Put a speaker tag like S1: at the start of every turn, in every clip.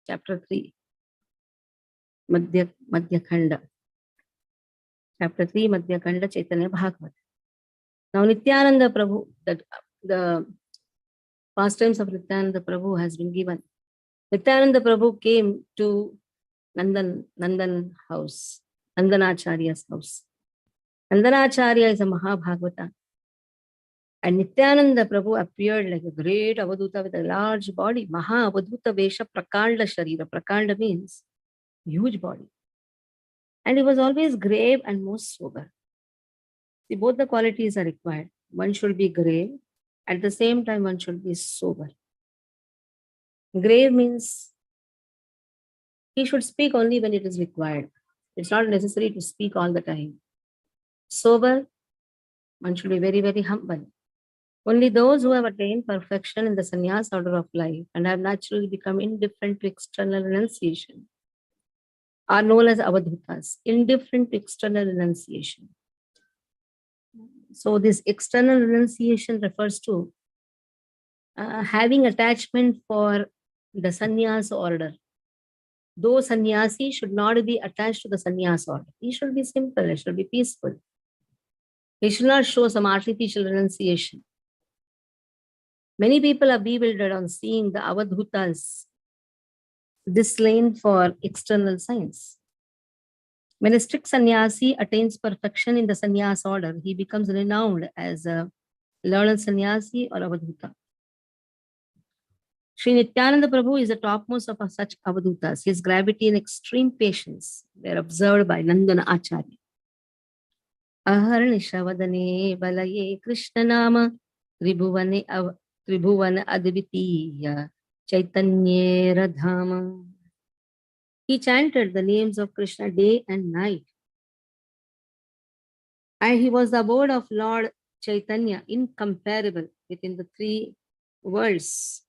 S1: chapter 3, Madhya Khanda. Chapter 3, Madhya Khanda, Caitanya Bhagavata. Now Nityananda Prabhu, the pastimes of Nityananda Prabhu has been given. Nityananda Prabhu came to Nandan house, Nandanacharya's house. Nandanacharya is a Mahabhagavata. And Nityananda Prabhu appeared like a great Avaduta with a large body. Maha Avaduta Vesha Prakanda Sharira. Prakanda means huge body. And he was always grave and most sober. See, both the qualities are required. One should be grave. At the same time, one should be sober. Grave means he should speak only when it is required. It's not necessary to speak all the time. Sober, one should be very, very humble. Only those who have attained perfection in the sannyas order of life and have naturally become indifferent to external renunciation are known as avadhutas, indifferent to external renunciation. So this external renunciation refers to having attachment for the sannyas order. Though sannyasi should not be attached to the sannyas order. He should be simple, he should be peaceful. He should not show some artificial renunciation. Many people are bewildered on seeing the avadhutas disdain for external signs. When a strict sannyasi attains perfection in the sannyas order, he becomes renowned as a learned sannyasi or avadhuta. Shri Nityananda Prabhu is the topmost of such avadhutas. His gravity and extreme patience were observed by Nandana Acharya. Aharnishavadane balaye Krishna nama tribhuvane advitiya Caitanya radhama. He chanted the names of Krishna day and night. And he was the abode of Lord Caitanya, incomparable within the three worlds.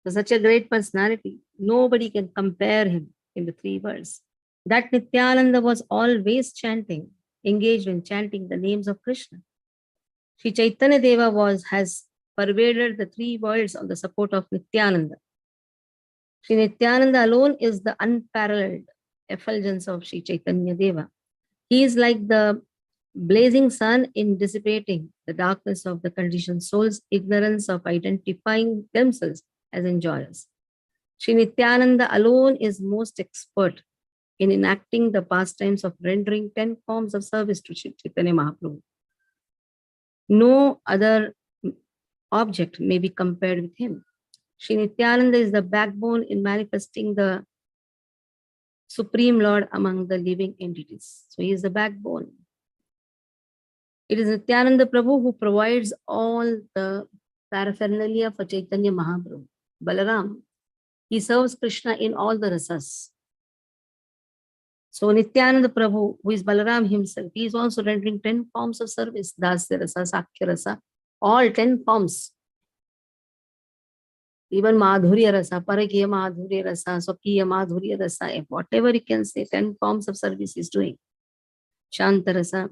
S1: So such a great personality. Nobody can compare him in the three worlds. That Nityananda was always chanting, engaged in chanting the names of Krishna. Shri Chaitanya Deva has pervaded the three worlds on the support of Nityananda. Shri Nityananda alone is the unparalleled effulgence of Shri Chaitanya Deva. He is like the blazing sun in dissipating the darkness of the conditioned soul's ignorance of identifying themselves as enjoyers. Shri Nityananda alone is most expert in enacting the pastimes of rendering 10 forms of service to Shri Chaitanya Mahaprabhu. No other object may be compared with him. Shri Nityananda is the backbone in manifesting the Supreme Lord among the living entities. So he is the backbone. It is Nityananda Prabhu who provides all the paraphernalia for Chaitanya Mahaprabhu. Balaram, he serves Krishna in all the rasas. So Nityananda Prabhu, who is Balaram himself, he is also rendering 10 forms of service. Dasya rasa, Sakya rasa, all 10 forms. Even Madhurya rasa, Parakya Madhurya rasa, Swakya Madhurya rasa, whatever you can say, 10 forms of service is doing. Shanta rasa,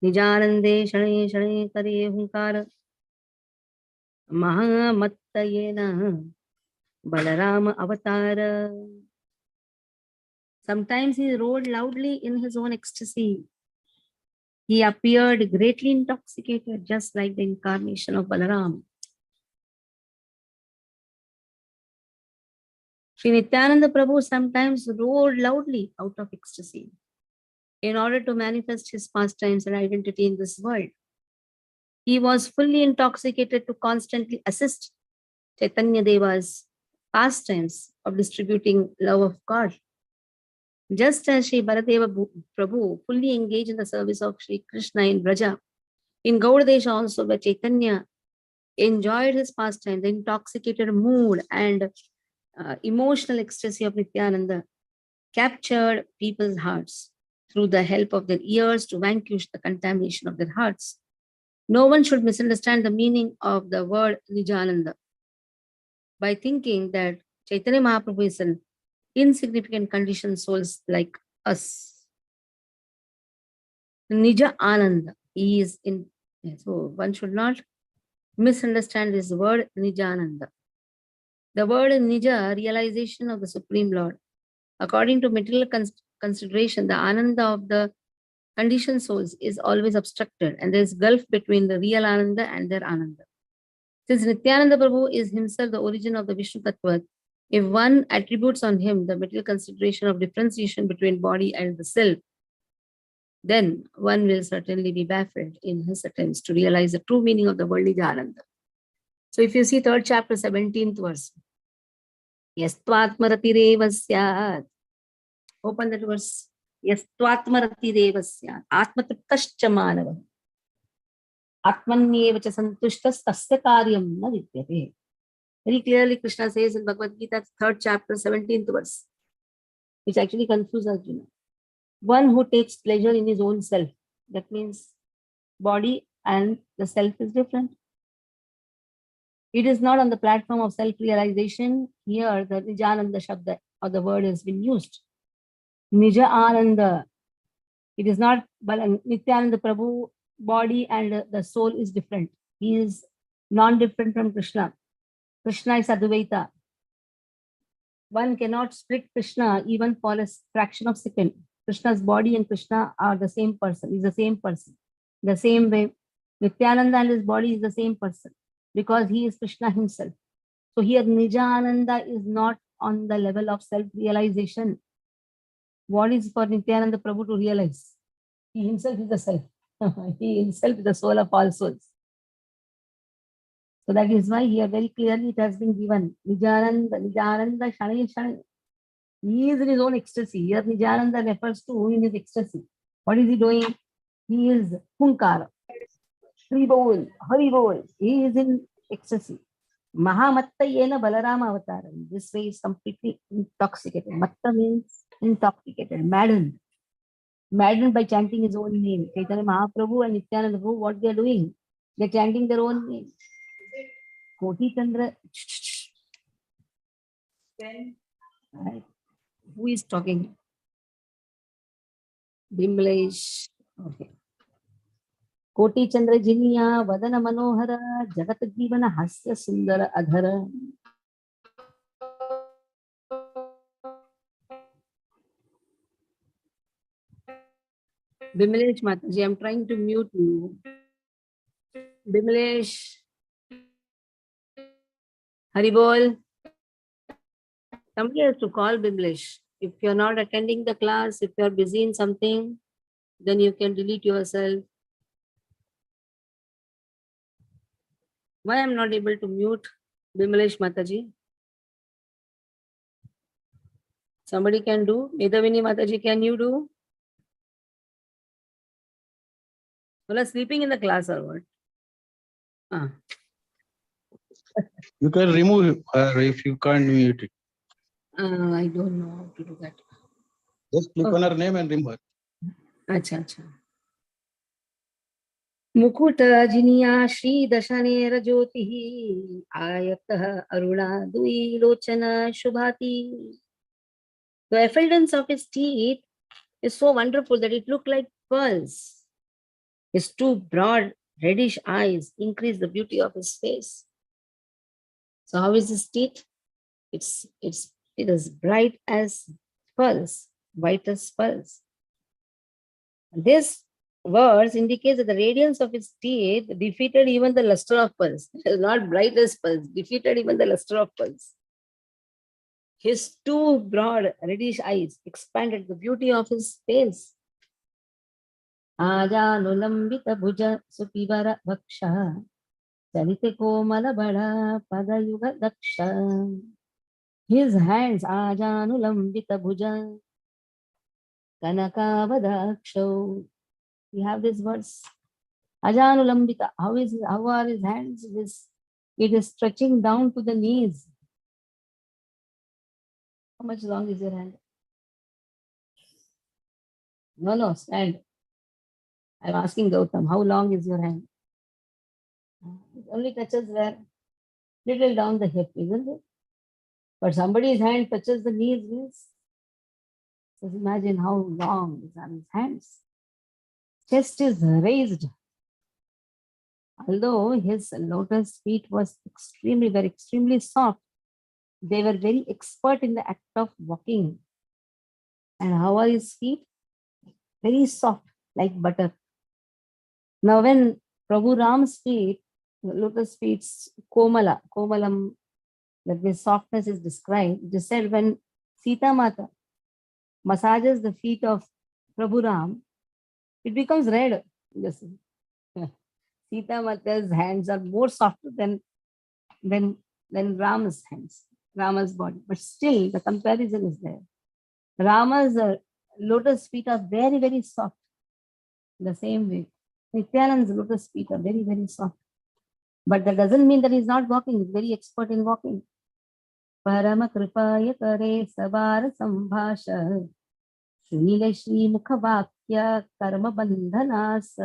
S1: Nijanande Shane Shane Kare Hunkara, Mahamattayena, Balarama Avatara. Sometimes he roared loudly in his own ecstasy. He appeared greatly intoxicated, just like the incarnation of Balaram. Shri Nityananda Prabhu sometimes roared loudly out of ecstasy in order to manifest his pastimes and identity in this world. He was fully intoxicated to constantly assist Chaitanya Deva's pastimes of distributing love of God. Just as Shri Baladeva Prabhu fully engaged in the service of Shri Krishna in Braja, in Gaudadesha also, where Chaitanya enjoyed his pastime, the intoxicated mood and emotional ecstasy of Nityananda captured people's hearts through the help of their ears to vanquish the contamination of their hearts. No one should misunderstand the meaning of the word Nijananda by thinking that Chaitanya Mahaprabhu is an insignificant conditioned souls like us. Nija Ananda, he is in. So one should not misunderstand this word Nijananda. The word is Nija, realization of the Supreme Lord. According to material consideration, the Ananda of the conditioned souls is always obstructed, and there is gulf between the real Ananda and their Ananda. Since Nityananda Prabhu is himself the origin of the Vishnu Tattva, if one attributes on him the material consideration of differentiation between body and the self, then one will certainly be baffled in his attempts to realize the true meaning of the word Nijananda. So if you see third chapter, 17th verse, Yastvatmaratirev syat. Open that verse. Yastvatmaratirev syat. Atmatriptascha manava. Atmanyeva cha santushtas tasya karyam na vidyate. Very clearly Krishna says in Bhagavad Gita, third chapter, 17th verse, which actually confuses Arjuna. One who takes pleasure in his own self. That means body and the self is different. It is not on the platform of self-realization. Here, the Nijananda Shabda or the word has been used. Nija Ananda. It is not, but Nityananda Prabhu, body and the soul is different. He is non-different from Krishna. Krishna is Advaita. One cannot split Krishna even for a fraction of a second. Krishna's body and Krishna are the same person, is the same person. The same way, Nityananda and his body is the same person because he is Krishna himself. So here Nijananda is not on the level of self-realization. What is for Nityananda Prabhu to realize? He himself is the self. He himself is the soul of all souls. So that is why here very clearly it has been given. Nijananda Shanai Shanai. He is in his own ecstasy. Here Nijananda refers to who in his ecstasy. What is he doing? He is Hunkara. Haribol, Haribol. He is in ecstasy. Mahamatta yena Balarama avatar. This way is completely intoxicated. Matta means intoxicated, maddened. Maddened by chanting his own name. Caitanya Mahaprabhu and Nityananda Prabhu, what they are doing? They are chanting their own name. Koti Chandra. Right. Who is talking? Bimlesh. Okay. Koti Chandra Jiniya Vadana Manohara Jagat Jivana Hasya Sundara Adhara. Bimlesh Mataji, I'm trying to mute you. Bimlesh. Haribol. Somebody has to call Bimlesh. If you're not attending the class, if you're busy in something, then you can delete yourself. Why I'm not able to mute Bimlesh Mataji? Somebody can do. Medavini Mataji, can you do? Well, sleeping in the class or what?
S2: You can remove her if you can't mute it.
S1: I don't know how to do that.
S2: Just click on her name and remove her.
S1: Acha, acha. Mukuta Jiniya Shri Dashanera Jyotihi Ayatah Aruna Dui Lochana Shubhati. The effulgence of his teeth is so wonderful that it looked like pearls. His two broad reddish eyes increase the beauty of his face. So how is his teeth? It is bright as pearls, white as pearls. This verse indicates that the radiance of his teeth defeated even the luster of pearls. It is not bright as pearls, defeated even the luster of pearls. His two broad reddish eyes expanded the beauty of his face. Ajanulambita bhuja supivara bhaksha Chalite komala bada padayuga daksha. His hands ajanulambita bhuja kanakavadaksho. We have this verse. Ajanulambita. How are his hands? It is stretching down to the knees. How much long is your hand? No, stand. I'm asking Gautam, how long is your hand? It only touches where? Little down the hip, isn't it? But somebody's hand touches the knees, means. Just imagine how long are his hands. Chest is raised. Although his lotus feet was extremely soft, They were very expert in the act of walking. And how are his feet? Very soft, like butter. Now, when Prabhu Ram's feet, lotus feet, komalam, that the softness is described. It is said when Sita Mata massages the feet of Prabhu Ram, it becomes red. Listen. Sita Mata's hands are more softer than Rama's hands, Rama's body. But still, the comparison is there. Rama's lotus feet are very, very soft. The same way, Nityananda's lotus feet are very, very soft. But that doesn't mean that he's not walking. He's very expert in walking. Parama kripaya kare sabar sambhasha Shri Shri Mukhavakya Karma Bandhanas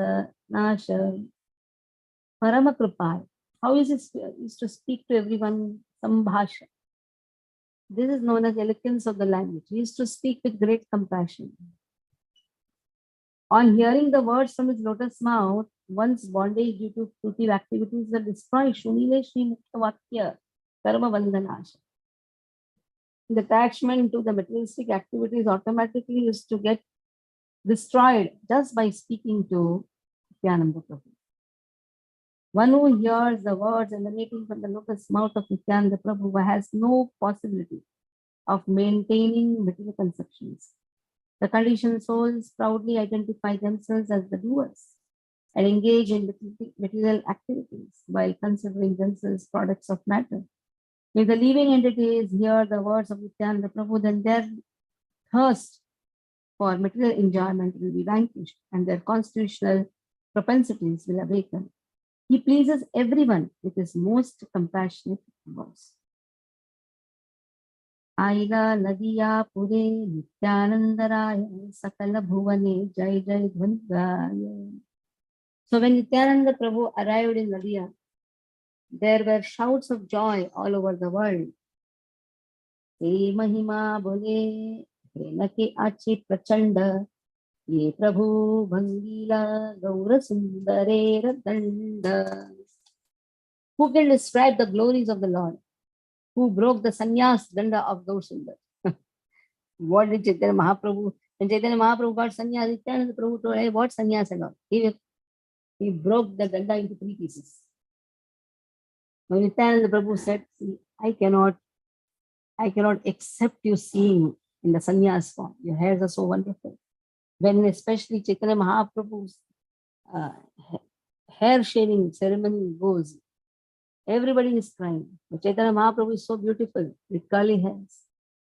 S1: Nasha. Parama kripaya. How is it is to speak to everyone? Sambhasha. This is known as eloquence of the language. He used to speak with great compassion. On hearing the words from his lotus mouth, one's bondage due to fruitive activities were destroyed. Shunile Shri Mukhavakya Karma Bandhanasha. The attachment to the materialistic activities automatically used to get destroyed just by speaking to Nityananda Prabhu. One who hears the words emanating from the lotus mouth of Nityananda Prabhu has no possibility of maintaining material conceptions. The conditioned souls proudly identify themselves as the doers and engage in material activities while considering themselves products of matter. If the living entities hear the words of Nityananda Prabhu, then their thirst for material enjoyment will be vanquished and their constitutional propensities will awaken. He pleases everyone with his most compassionate voice. Aila Nadiya Pure Nityanandaraya Sakala Bhuvane Jai Jai Dhunigaya. So when Nityananda Prabhu arrived in Nadiya, there were shouts of joy all over the world. He Mahima Bole, He Naki Achi Prachanda, Ye Prabhu Bhangila Gaura Sundare Radanda. Who can describe the glories of the Lord? Who broke the sannyas danda of Gaurasundar? What did Chaitanya Mahaprabhu? When Chaitanya Mahaprabhu got sannyas, Nityananda Prabhu told, hey, what sannyas and all? He broke the danda into 3 pieces. When Nityananda Prabhu said, I cannot accept you seeing in the sannyas form. Your hairs are so wonderful. When especially Chaitanya Mahaprabhu's hair shaving ceremony goes, everybody is crying. But Chaitanya Mahaprabhu is so beautiful with curly hairs.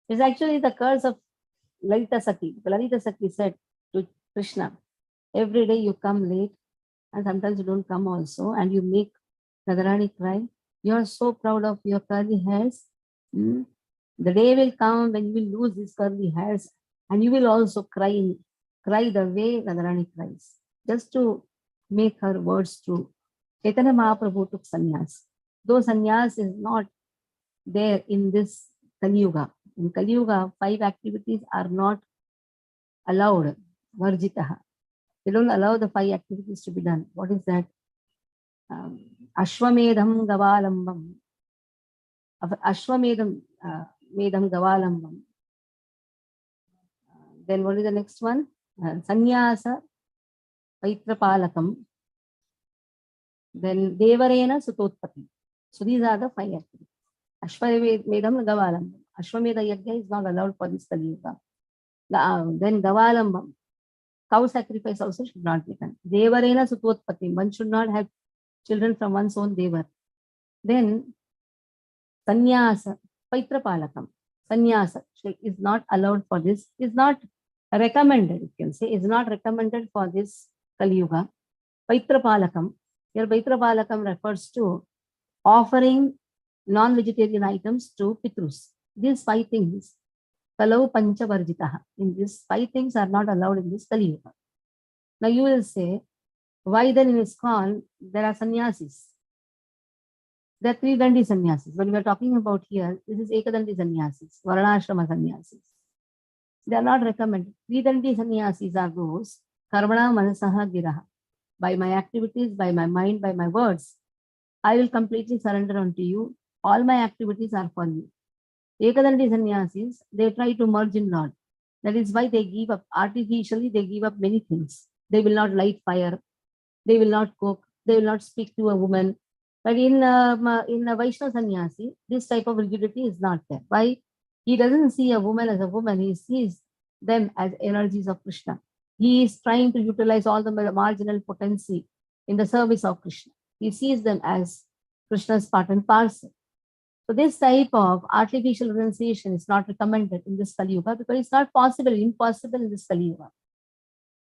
S1: It's actually the curse of Lalita Saki. Lalita Saki said to Krishna, every day you come late and sometimes you don't come also and you make Radharani cry. You are so proud of your curly hairs. The day will come when you will lose these curly hairs and you will also cry the way Radharani cries. Just to make her words true. Chaitanya Mahaprabhu took sannyas. Though sannyas is not there in this Kali Yuga. In Kali Yuga, 5 activities are not allowed. Varjitaha. They don't allow the 5 activities to be done. What is that? Ashwamedham Gavalambam. Ashwamedham Gavalambam. Then what is the next one? Sannyasa Paitrapalakam. Then Devarena Sutotpati. So these are the 5 activities. Ashwamedham Gavalambam. Ashwamedha Yajna is not allowed for this Kali Yuga. Then Gavalambam. Cow sacrifice also should not be done. Devarena Sutotpati. One should not have children from one's own devar. Then Sannyasa Paitrapalakam. Sannyasa is not allowed for this. Is not recommended, you can say. Is not recommended for this Kali Yuga. Paitrapalakam. Here Paitrapalakam refers to offering non-vegetarian items to Pitrus. These 5 things, Kalau Pancha Varjitaha. In these 5 things are not allowed in this Kali Yuga. Now you will say, why then in ISKCON there are sannyasis? There are 3 dandi sannyasis. What we are talking about here, this is Ekadandi sannyasis, Varnashrama sannyasis. They are not recommended. 3 dandi sannyasis are those, Karmana Manasaha Giraha. By my activities, by my mind, by my words, I will completely surrender unto you. All my activities are for you. Ekadandi sannyasis, they try to merge in Lord. That is why they give up. Artificially, they give up many things. They will not light fire. They will not cook. They will not speak to a woman. But in a Vaishnava sannyasi, this type of rigidity is not there. Why? He doesn't see a woman as a woman. He sees them as energies of Krishna. He is trying to utilize all the marginal potency in the service of Krishna. He sees them as Krishna's part and parcel. So this type of artificial renunciation is not recommended in this Kali Yuga because it's not possible, impossible in this Kali Yuga.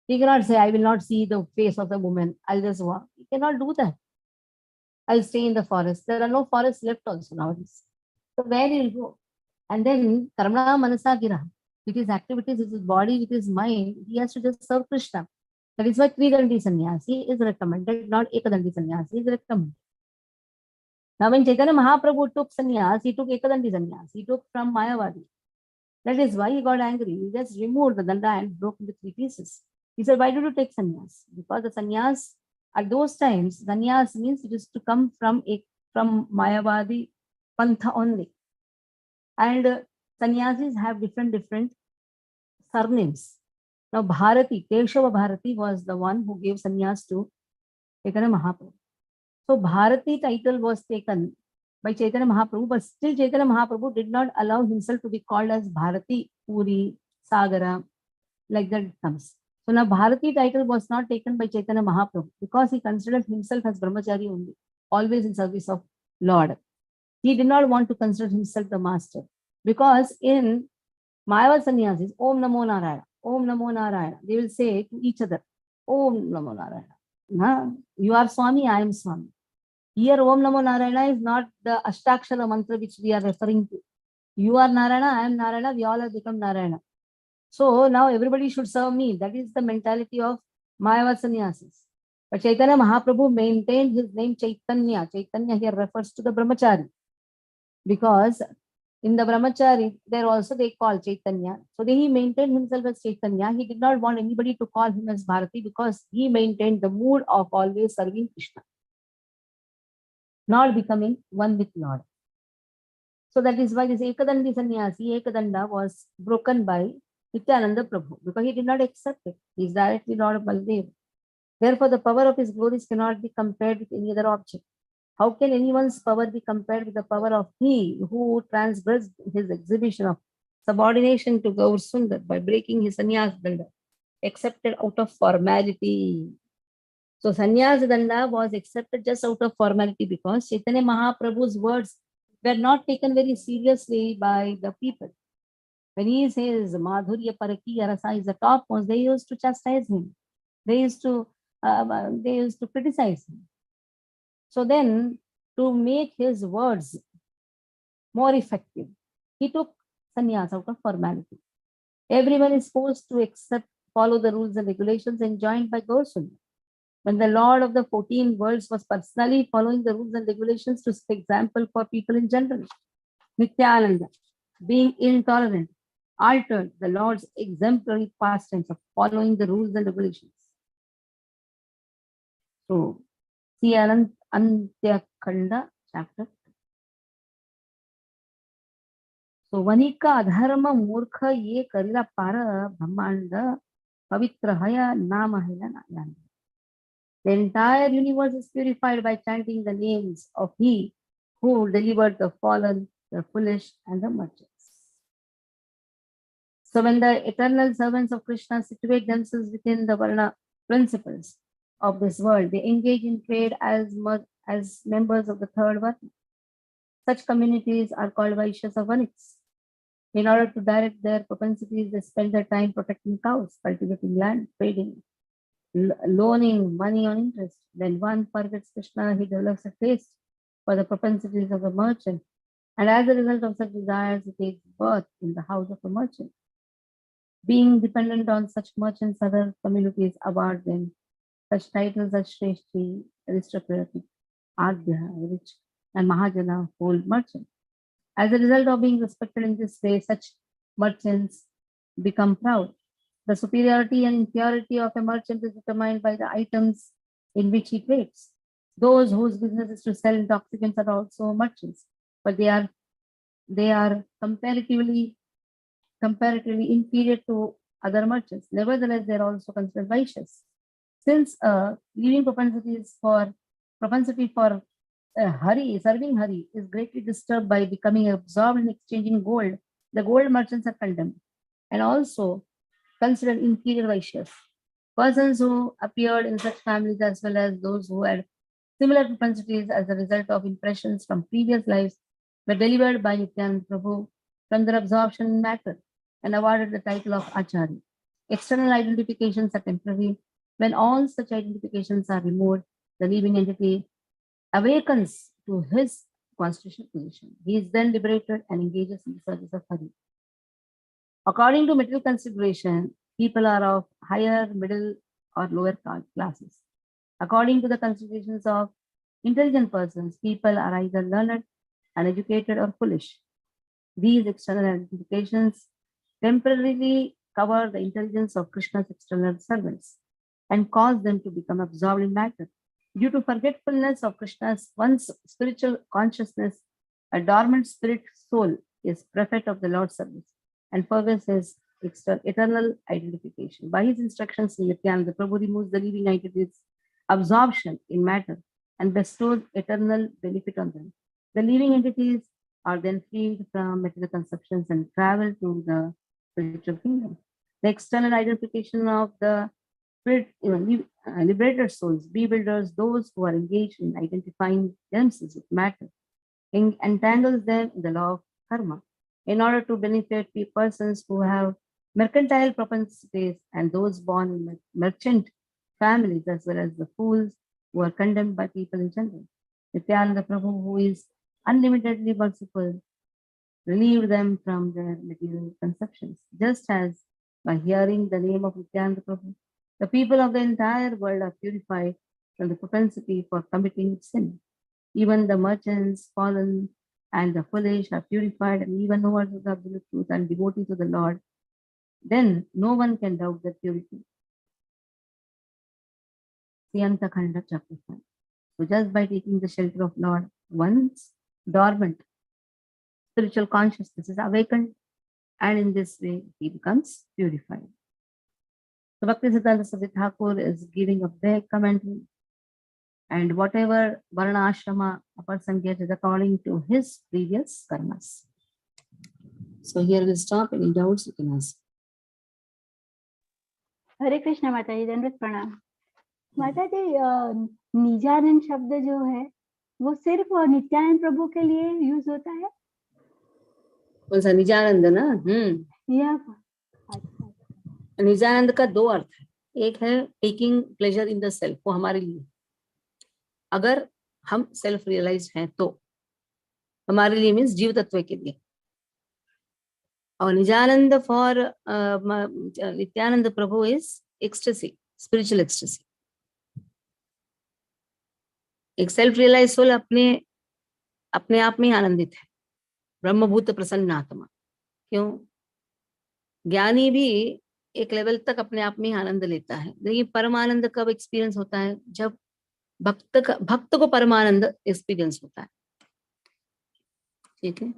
S1: He cannot say, I will not see the face of the woman. I'll just walk. He cannot do that. I'll stay in the forest. There are no forests left also nowadays. So where he'll go? And then Karmana Manasa Gira. With his activities, with his body, with his mind, he has to just serve Krishna. That is why Tridandi Sannyasi is recommended, not Ekadandi Sannyasi is recommended. Now when Chaitanya Mahaprabhu took sannyas, he took Ekadandi sannyas. He took from Mayavadi. That is why he got angry. He just removed the danda and broke into 3 pieces. He said, why did you take sannyas? Because the sannyas, at those times, sannyas means it is to come from Mayavadi Pantha only. And sannyasis have different surnames. Now Bharati, Keshava Bharati was the one who gave sannyas to Chaitanya Mahaprabhu. So Bharati title was taken by Chaitanya Mahaprabhu, but still Chaitanya Mahaprabhu did not allow himself to be called as Bharati, Puri, Sagara, like that it comes. So now Bharati title was not taken by Chaitanya Mahaprabhu because he considered himself as brahmachari only, always in service of Lord. He did not want to consider himself the master because in Mayavad sannyasis, Om Namo Narayana, Om Namo Narayana, they will say to each other, Om Namo Narayana. You are Swami, I am Swami. Here Om Namo Narayana is not the Ashtakshara mantra which we are referring to. You are Narayana, I am Narayana, we all have become Narayana. So now everybody should serve me. That is the mentality of Mayavad sannyasis. But Chaitanya Mahaprabhu maintained his name Caitanya. Caitanya here refers to the brahmachari. Because in the brahmachari, there also they call Chaitanya. So then he maintained himself as Chaitanya. He did not want anybody to call him as Bharati because he maintained the mood of always serving Krishna, not becoming one with Lord. So that is why this Ekadandi Sannyasi, Ekadanda, was broken by Nityananda Prabhu because he did not accept it. He is directly Lord of Baldev. Therefore, the power of his glories cannot be compared with any other object. How can anyone's power be compared with the power of he who transgressed his exhibition of subordination to Gaur Sundar by breaking his sannyas danda, accepted out of formality? So sannyas danda was accepted just out of formality because Chaitanya Mahaprabhu's words were not taken very seriously by the people. When he says Madhurya Paraki Arasa is the topmost, they used to chastise him. They used to criticize him. So then, to make his words more effective, he took sannyas out of formality. Everyone is supposed to follow the rules and regulations enjoined by Gaur Sundar. When the Lord of the 14 worlds was personally following the rules and regulations to set example for people in general, Nityananda, being intolerant, altered the Lord's exemplary pastimes of following the rules and regulations. So, see Antya Khanda, chapter. So, Vanika Adharma Murkha Ye Karila Para Brahmanda Pavitra Haya Namahila Nayana. The entire universe is purified by chanting the names of He who delivered the fallen, the foolish, and the merchants. So, when the eternal servants of Krishna situate themselves within the Varna principles of this world, they engage in trade as members of the third Varna. Such communities are called Vaishyas or Vaniks. In order to direct their propensities, they spend their time protecting cows, cultivating land, trading, loaning money on interest. When one forgets Krishna, he develops a taste for the propensities of a merchant. And as a result of such desires, he takes birth in the house of a merchant. Being dependent on such merchants, other communities award them such titles as Shri, aristocratic, Adhya, rich, and Mahajana, whole merchant. As a result of being respected in this way, such merchants become proud. The superiority and inferiority of a merchant is determined by the items in which he trades. Those whose business is to sell intoxicants are also merchants, but they are they are comparatively inferior to other merchants. Nevertheless, they are also considered vicious. Since living propensity for serving Hari is greatly disturbed by becoming absorbed in exchanging gold, the gold merchants are condemned and also considered inferior vicious. Persons who appeared in such families, as well as those who had similar propensities as a result of impressions from previous lives, were delivered by Nityananda Prabhu from their absorption in matter and awarded the title of Acharya. External identifications are temporary. When all such identifications are removed, the living entity awakens to his constitutional position. He is then liberated and engages in the service of Hari. According to material consideration, people are of higher, middle, or lower classes. According to the considerations of intelligent persons, people are either learned, uneducated, or foolish. These external identifications temporarily cover the intelligence of Krishna's external servants and cause them to become absorbed in matter. Due to forgetfulness of Krishna's once spiritual consciousness, a dormant spirit soul is prefect of the Lord's service and forgets his eternal identification. By his instructions, Nityananda Prabhu removes the living entity's absorption in matter and bestows eternal benefit on them. The living entities are then freed from material conceptions and travel to the spiritual kingdom. The external identification of the spirit, liberated souls, bewilders those who are engaged in identifying themselves with matter, entangles them in the law of karma. In order to benefit persons who have mercantile propensities and those born in merchant families, as well as the fools who are condemned by people in general, Nityananda Prabhu, who is unlimitedly merciful, relieved them from their material conceptions. Just as by hearing the name of Nityananda Prabhu, the people of the entire world are purified from the propensity for committing sin. Even the merchants, fallen, and the foolish are purified, and even knowers of the absolute truth and devotees to the Lord, then no one can doubt their purity. Siyanta Khanda chapter 5. So just by taking the shelter of Lord, one's dormant spiritual consciousness is awakened, and in this way he becomes purified. So Bhakti Siddhanta Saraswati Thakur is giving a big commentary, and whatever varna ashrama a person gets is according to his previous karmas. So here we'll stop. Any doubts you can ask.
S3: हरे कृष्ण माता जी, दंडवत प्रणाम। माता जी, निजानंद शब्द जो है वो सिर्फ नित्यानंद प्रभु के लिए यूज होता है?
S1: कौन सा निजानंद ना?
S3: या
S1: निजानंद का दो अर्थ है। एक है taking pleasure in the self, वो हमारे लिए, अगर हम सेल्फ रियलाइज हैं तो हमारे लिए मीन्स जीव तत्व के लिए। और निजानंद for Nityananda Prabhu is ecstasy, spiritual ecstasy. एक सेल्फ रियलाइज सोल अपने आप में आनंदित है, ब्रह्मभूत प्रसन्न आत्मा। क्यों? ज्ञानी भी एक लेवल तक अपने आप में आनंद लेता है, लेकिन परमानंद कब एक्सपीरियंस होता है? जब भक्त को परमानंद एक्सपीरियंस होता है। ठीक है,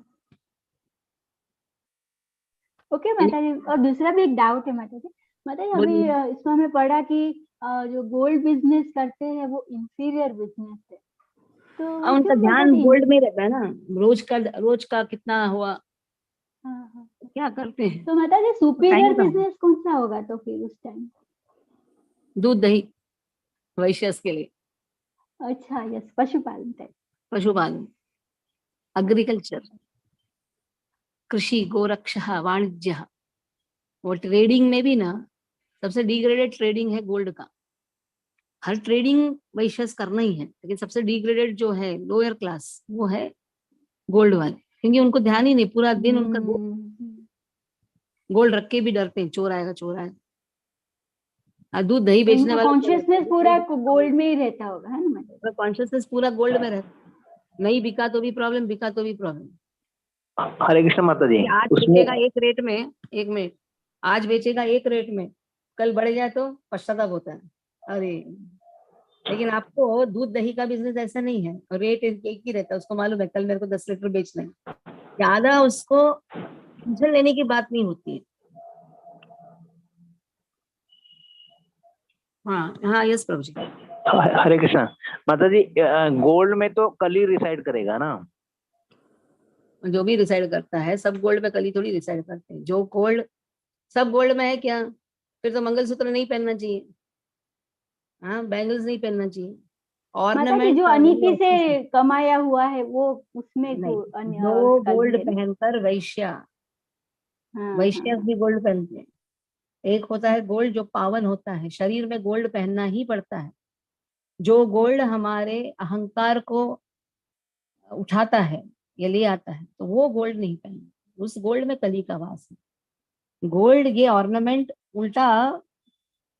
S3: ओके माता जी। और दूसरा भी एक डाउट है माता जी। माता जी, अभी इसमें हमें पढ़ा कि जो गोल्ड बिजनेस करते हैं वो इंफीरियर बिजनेस है, तो
S1: उनका ध्यान गोल्ड में रहता है ना, रोज का कितना हुआ।
S3: हाँ।
S1: क्या करते हैं?
S3: तो माता जी सुपीरियर बिजनेस कौन सा होगा तो फिर उस टाइम?
S1: दूध दही वैश्यस के लिए।
S3: अच्छा, यस, पशुपालन टाइप।
S1: पशुपालन, एग्रीकल्चर, कृषि, गोरक्षा, वाणिज्य। वो ट्रेडिंग में भी ना सबसे डिग्रेडेड ट्रेडिंग है गोल्ड का। हर ट्रेडिंग वैश्यस करना ही है, लेकिन सबसे डिग्रेडेड जो है लोअर क्लास वो है गोल्ड वाले, क्योंकि उनको ध्यान ही नहीं, पूरा दिन उनका गोल्ड रख के भी डरते हैं, चोर आएगा चोर आएगा। दूध दही बेचने वाला
S3: कॉन्शियसनेस पूरा गोल्ड में ही रहता होगा, है ना? मतलब
S1: कॉन्शियसनेस पूरा गोल्ड में रहता है। नहीं बिका तो भी प्रॉब्लम, बिका तो भी प्रॉब्लम।
S4: हरे कृष्ण माता जी।
S1: आज बेचेगा एक रेट में, एक मिनट, आज बेचेगा एक रेट में, कल बढ़ जाए तो पश्चाताप होता है। अरे लेकिन आपको दूध दही का बिजनेस ऐसा नहीं है, और रेट एक ही रहता है, उसको मालूम है कल मेरे को 10 लीटर बेचना है, ज्यादा उसको टेंशन लेने की बात नहीं होती है। हाँ हाँ, यस प्रभु जी।
S4: हरे कृष्णा माता जी, गोल्ड में तो कल ही रिसाइड करेगा ना?
S1: जो भी डिसाइड करता है, सब गोल्ड में कली थोड़ी डिसाइड करते हैं। जो गोल्ड सब गोल्ड में है क्या, फिर तो मंगलसूत्र नहीं पहनना चाहिए, हाँ, बैंगल्स नहीं पहनना चाहिए।
S3: माता जी
S1: ऑर्नामेंट
S3: जो अनिति से कमाया हुआ है वो उसमें
S1: नहीं, जो
S3: कली
S1: गोल्ड
S3: है ना?
S1: पहनकर वैश्या
S3: हाँ
S1: वैश्या
S3: हाँ
S1: भी गोल्ड पहनते हैं। एक होता है गोल्ड जो पावन होता है, शरीर में गोल्ड पहनना ही पड़ता है। जो गोल्ड हमारे अहंकार को उठाता है या ले आता है, तो वो गोल्ड नहीं पहनना, उस गोल्ड में कली का वास है। गोल्ड ये ऑर्नामेंट उल्टा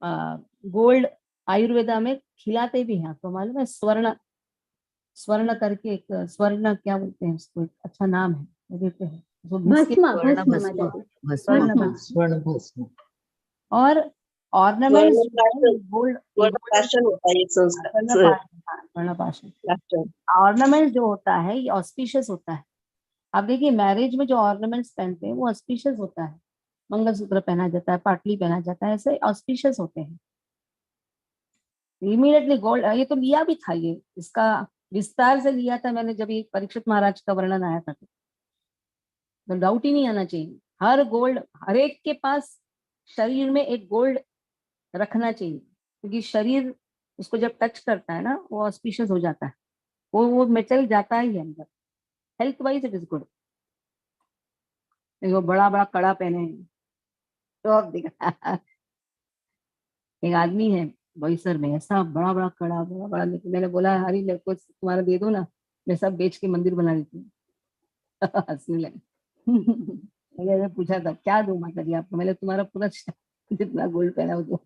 S1: गोल्ड आयुर्वेदा में खिलाते भी हैं, आपको मालूम है? स्वर्ण, स्वर्ण करके एक स्वर्ण क्या बोलते हैं उसको, एक अच्छा नाम है, वो देते हैं वो बिस्किट,
S3: भस्म
S1: स्वर्ण
S3: भस्म
S1: भस्म,
S3: माता जी
S1: स्वर्ण
S3: भस्म।
S1: भस्म।
S2: स्वर्ण भस्म।
S1: और ऑर्नामेंट्स जो है गोल्ड, एक
S5: प्राशन होता है ये
S1: स्वर्ण
S5: संस्कार
S1: पाशन, हाँ, स्वर्ण पाशन।
S5: प्राशन।
S1: ऑर्नामेंट जो होता है ये ऑस्पिशियस होता है। आप देखिए मैरिज में जो ऑर्नामेंट्स पहनते हैं वो ऑस्पिशियस होता है, मंगलसूत्र पहना जाता है, पाटली पहना जाता है, ऐसे ऑस्पिशियस होते हैं। इमीडिएटली गोल्ड, ये तो लिया भी था, ये इसका विस्तार से लिया था मैंने जब ये परीक्षित महाराज का वर्णन आया था, तो डाउट ही नहीं आना चाहिए। हर गोल्ड, हर एक के पास शरीर में एक गोल्ड रखना चाहिए, क्योंकि शरीर उसको जब टच करता है ना वो ऑस्पिशियस हो जाता है, वो मेटल जाता ही है अंदर। Health wise it is good. वो बड़ा बड़ा कड़ा पहने हैं तो अब दिखा एक आदमी है बोईसर में, ऐसा बड़ा बड़ा कड़ा, बड़ा बड़ा, लेकिन मैंने बोला हरी मेरे को तुम्हारा दे दो ना, मैं सब बेच के मंदिर बना देती हूँ। हंसने लगे। मैंने पूछा था क्या दूं माता जी आपको, मैंने तुम्हारा पूरा जितना गोल्ड पहना हो दो।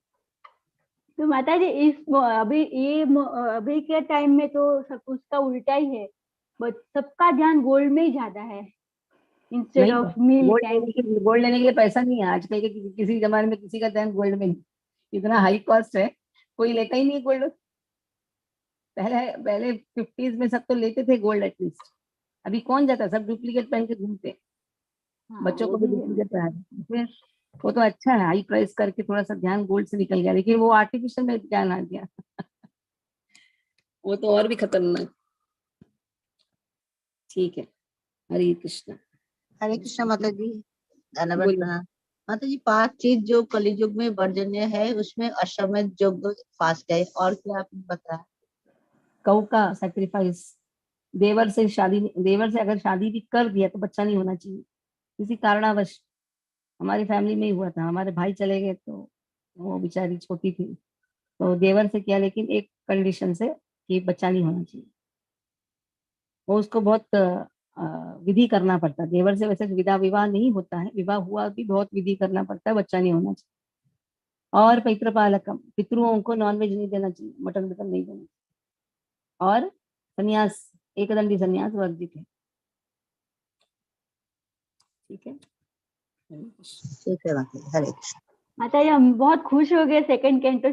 S3: तो माता जी अभी के टाइम में तो सब उसका उल्टा ही है, बट सबका ध्यान गोल्ड में ही ज्यादा है इंस्टेड
S1: नहीं,
S3: ऑफ मिल्क एंड
S1: गोल्ड लेने के लिए पैसा नहीं है आजकल के किसी जमाने में, किसी का ध्यान गोल्ड में नहीं, इतना हाई कॉस्ट है, कोई लेता ही नहीं गोल्ड। पहले पहले 50s में सब तो लेते थे गोल्ड एटलीस्ट, अभी कौन जाता है, सब डुप्लीकेट पहन के घूमते हैं, बच्चों
S3: वो
S1: को भी
S3: भी है
S1: डुप्लीकेट
S3: माता
S1: पहना
S3: जी।
S1: देते हैं। फिर वो तो अच्छा है, हाई प्राइस करके थोड़ा सा ध्यान गोल्ड से निकल गया, लेकिन वो आर्टिफिशियल में ध्यान आ गया। वो तो और भी खतरनाक। ठीक है, हरे कृष्णा।
S5: हरे कृष्ण माता जी, धन्यवाद
S1: बोलिए।
S5: प्रणाम। माता जी 5 चीज जो कलियुग में वर्जनीय है उसमें अश्वमेध यज्ञ फास्ट है, और क्या आपने बताया?
S1: गौ का सेक्रीफाइस, देवर से शादी, देवर से अगर शादी भी कर दिया तो बच्चा नहीं होना चाहिए किसी कारणवश। हमारी फैमिली में ही हुआ था, हमारे भाई चले गए तो वो बेचारी छोटी थी, तो देवर से किया, लेकिन एक कंडीशन से कि बच्चा नहीं होना चाहिए। वो उसको बहुत विधि करना पड़ता है देवर से, वैसे विदा विवाह नहीं होता है, विवाह हुआ भी बहुत विधि करना पड़ता है, बच्चा नहीं होना चाहिए। और पितृपालकम, पितरुओं को नॉनवेज नहीं देना चाहिए, मटन वटन नहीं देना चाहिए। और संन्यास, एकदंडी संन्यास वर्जित है। ठीक है, हरे कृष्ण।
S5: ठीक है माता जी, हरे कृष्ण।
S3: माता जी हम बहुत खुश हो गए सेकंड कैंटो